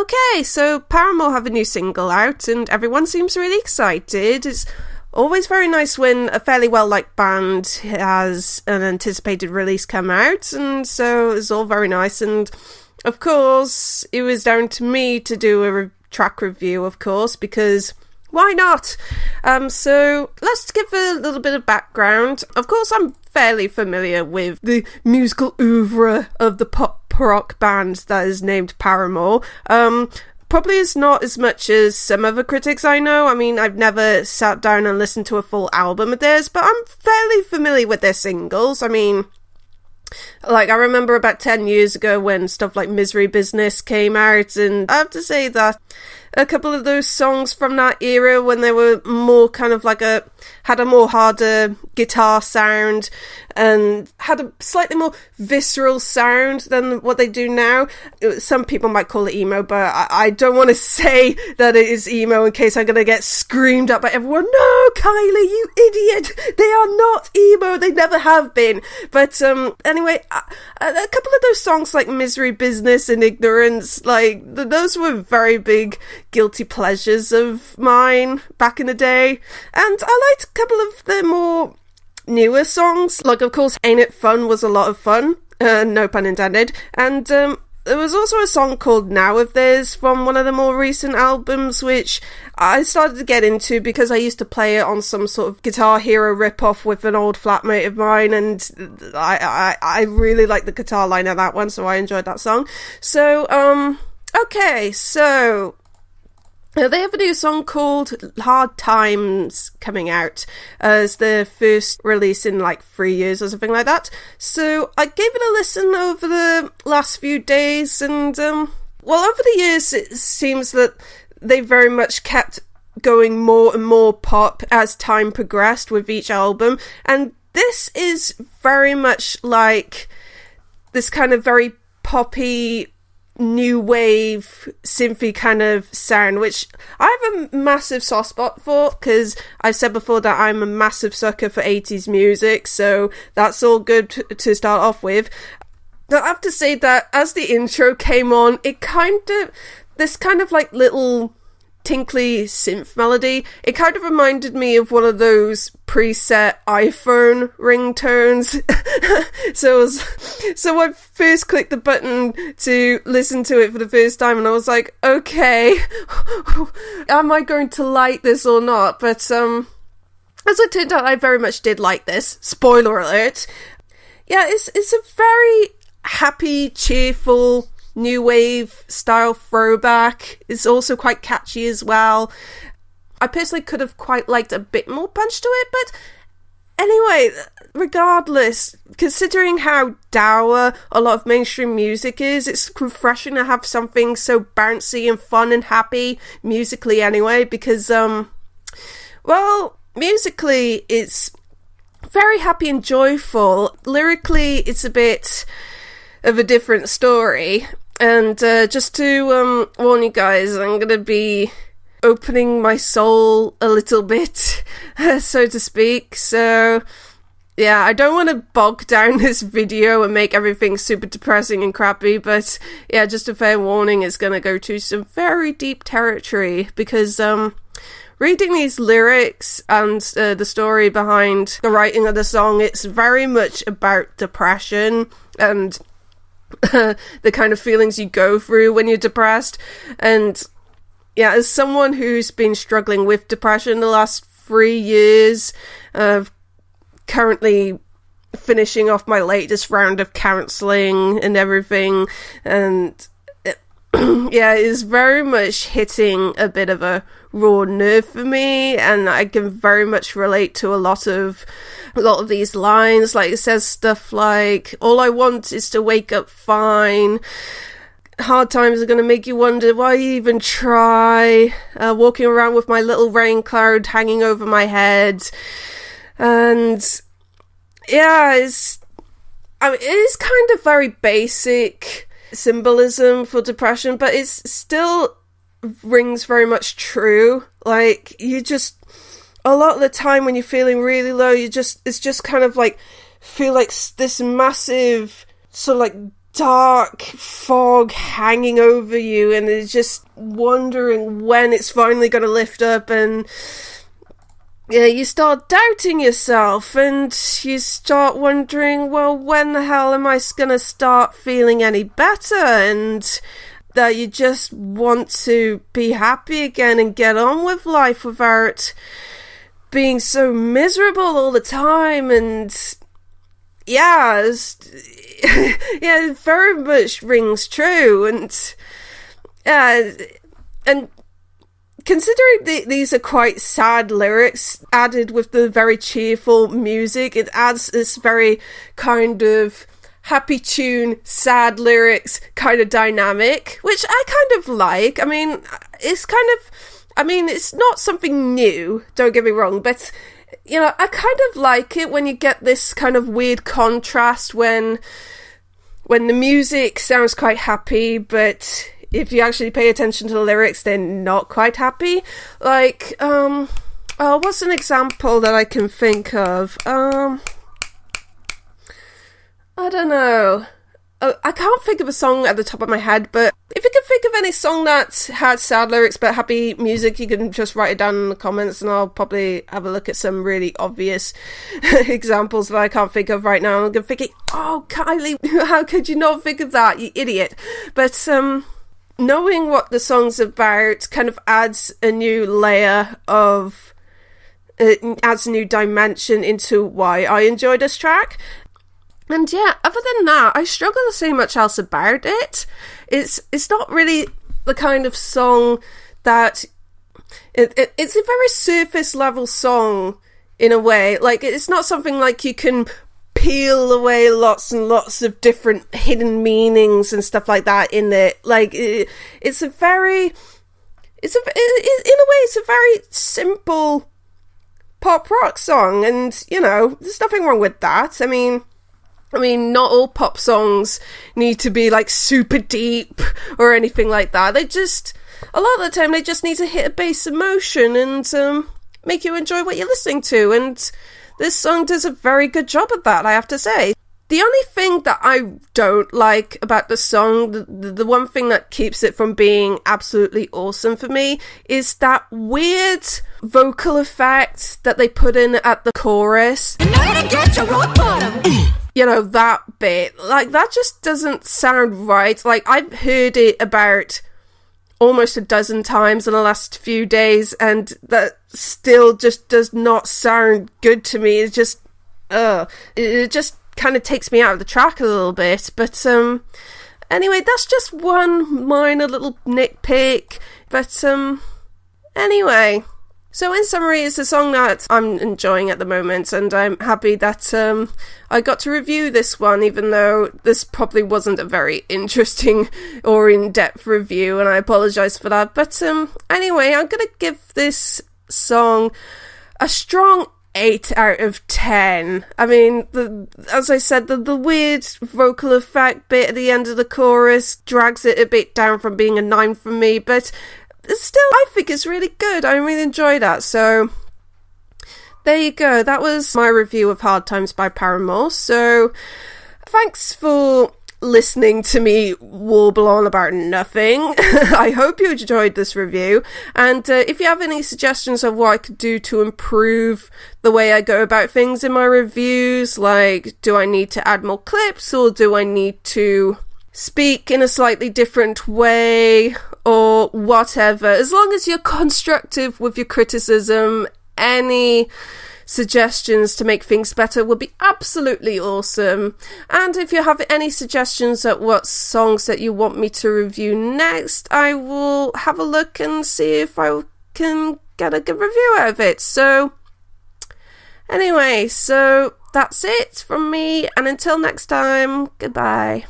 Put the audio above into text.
Okay, so Paramore have a new single out and everyone seems really excited. It's always very nice when a fairly well-liked band has an anticipated release come out, and so it's all very nice. And of course, it was down to me to do a track review, of course, because why not? So let's give a little bit of background. Of course, I'm fairly familiar with the musical oeuvre of the pop rock band that is named Paramore. Probably is not as much as some other critics I know. I mean, I've never sat down and listened to a full album of theirs, but I'm fairly familiar with their singles. I mean, like, I remember about 10 years ago when stuff like Misery Business came out, and I have to say that a couple of those songs from that era, when they were more kind of like had a more harder guitar sound and had a slightly more visceral sound than what they do now. Some people might call it emo, but I don't want to say that it is emo in case I'm going to get screamed at by everyone. No, Kylie, you idiot! They are not emo, they never have been. But anyway, a couple of those songs like Misery Business and Ignorance, like, those were very big guilty pleasures of mine back in the day. And I liked a couple of the more newer songs, like, of course, Ain't It Fun was a lot of fun, no pun intended, and there was also a song called Now of theirs from one of the more recent albums, which I started to get into because I used to play it on some sort of Guitar Hero ripoff with an old flatmate of mine, and I really like the guitar line of that one, so I enjoyed that song. So, okay, so they have a new song called Hard Times coming out as their first release in like 3 years or something like that. So I gave it a listen over the last few days, and well, over the years it seems that they very much kept going more and more pop as time progressed with each album, and this is very much like this kind of very poppy new wave synthy kind of sound, which I have a massive soft spot for, because I've said before that I'm a massive sucker for 80s music, so that's all good to start off with. Now, I have to say that as the intro came on, this kind of like little tinkly synth melody, it kind of reminded me of one of those preset iPhone ringtones. So I first clicked the button to listen to it for the first time, and I was like, okay, am I going to like this or not? But as it turned out, I very much did like this. Spoiler alert. Yeah, it's a very happy, cheerful new wave style throwback. It's also quite catchy as well. I personally could have quite liked a bit more punch to it, but anyway, regardless, considering how dour a lot of mainstream music is, it's refreshing to have something so bouncy and fun and happy, musically anyway, because, well, musically it's very happy and joyful. Lyrically, it's a bit of a different story. And just to warn you guys, I'm going to be opening my soul a little bit, so to speak. So, yeah, I don't want to bog down this video and make everything super depressing and crappy, but yeah, just a fair warning, it's going to go to some very deep territory, because reading these lyrics and the story behind the writing of the song, it's very much about depression and the kind of feelings you go through when you're depressed. And yeah, as someone who's been struggling with depression the last 3 years, currently finishing off my latest round of counselling and everything, and yeah, it's very much hitting a bit of a raw nerve for me, and I can very much relate to a lot of these lines. Like, it says stuff like, all I want is to wake up fine, hard times are going to make you wonder why you even try, walking around with my little rain cloud hanging over my head. And yeah, it is kind of very basic symbolism for depression, but it still rings very much true. Like, you just, a lot of the time when you're feeling really low, it's just kind of like, feel like this massive sort of like dark fog hanging over you, and it's just wondering when it's finally going to lift up, and you start doubting yourself, and you start wondering, well, when the hell am I going to start feeling any better? And that you just want to be happy again and get on with life without being so miserable all the time. And yeah, it very much rings true. And considering these are quite sad lyrics added with the very cheerful music, it adds this very kind of happy tune, sad lyrics kind of dynamic, which I kind of like. I mean, it's not something new, don't get me wrong, but, I kind of like it when you get this kind of weird contrast when the music sounds quite happy, but if you actually pay attention to the lyrics, they're not quite happy. Like, what's an example that I can think of? I don't know. I can't think of a song at the top of my head, but if you can think of any song that has sad lyrics but happy music, you can just write it down in the comments, and I'll probably have a look at some really obvious examples that I can't think of right now. I'm thinking, oh, Kylie, how could you not think of that, you idiot? But, knowing what the song's about kind of adds a new layer of... It adds a new dimension into why I enjoy this track. And yeah, other than that, I struggle to say much else about it. It's not really the kind of song that... It's a very surface level song in a way. Like, it's not something like you can peel away lots and lots of different hidden meanings and stuff like that in it. Like, it's a very simple pop rock song, and there's nothing wrong with that. I mean, not all pop songs need to be like super deep or anything like that. A lot of the time they just need to hit a base emotion and make you enjoy what you're listening to, and this song does a very good job of that, I have to say. The only thing that I don't like about the song, the one thing that keeps it from being absolutely awesome for me, is that weird vocal effect that they put in at the chorus. And now to get to rock bottom. That bit. Like, that just doesn't sound right. Like, I've heard it about almost a dozen times in the last few days, and that still just does not sound good to me. It's just, it just kind of takes me out of the track a little bit. But anyway, that's just one minor little nitpick. But anyway, so in summary, it's a song that I'm enjoying at the moment, and I'm happy that I got to review this one, even though this probably wasn't a very interesting or in-depth review, and I apologise for that. But anyway, I'm going to give this song a strong 8 out of 10. I mean, as I said, the weird vocal effect bit at the end of the chorus drags it a bit down from being a 9 for me, but still, I think it's really good. I really enjoy that. So, there you go. That was my review of Hard Times by Paramore. So, thanks for listening to me warble on about nothing. I hope you enjoyed this review. And if you have any suggestions of what I could do to improve the way I go about things in my reviews, like, do I need to add more clips, or do I need to speak in a slightly different way, or whatever, as long as you're constructive with your criticism, any suggestions to make things better would be absolutely awesome. And if you have any suggestions at what songs that you want me to review next, I will have a look and see if I can get a good review out of it. So anyway, so that's it from me, and until next time, goodbye.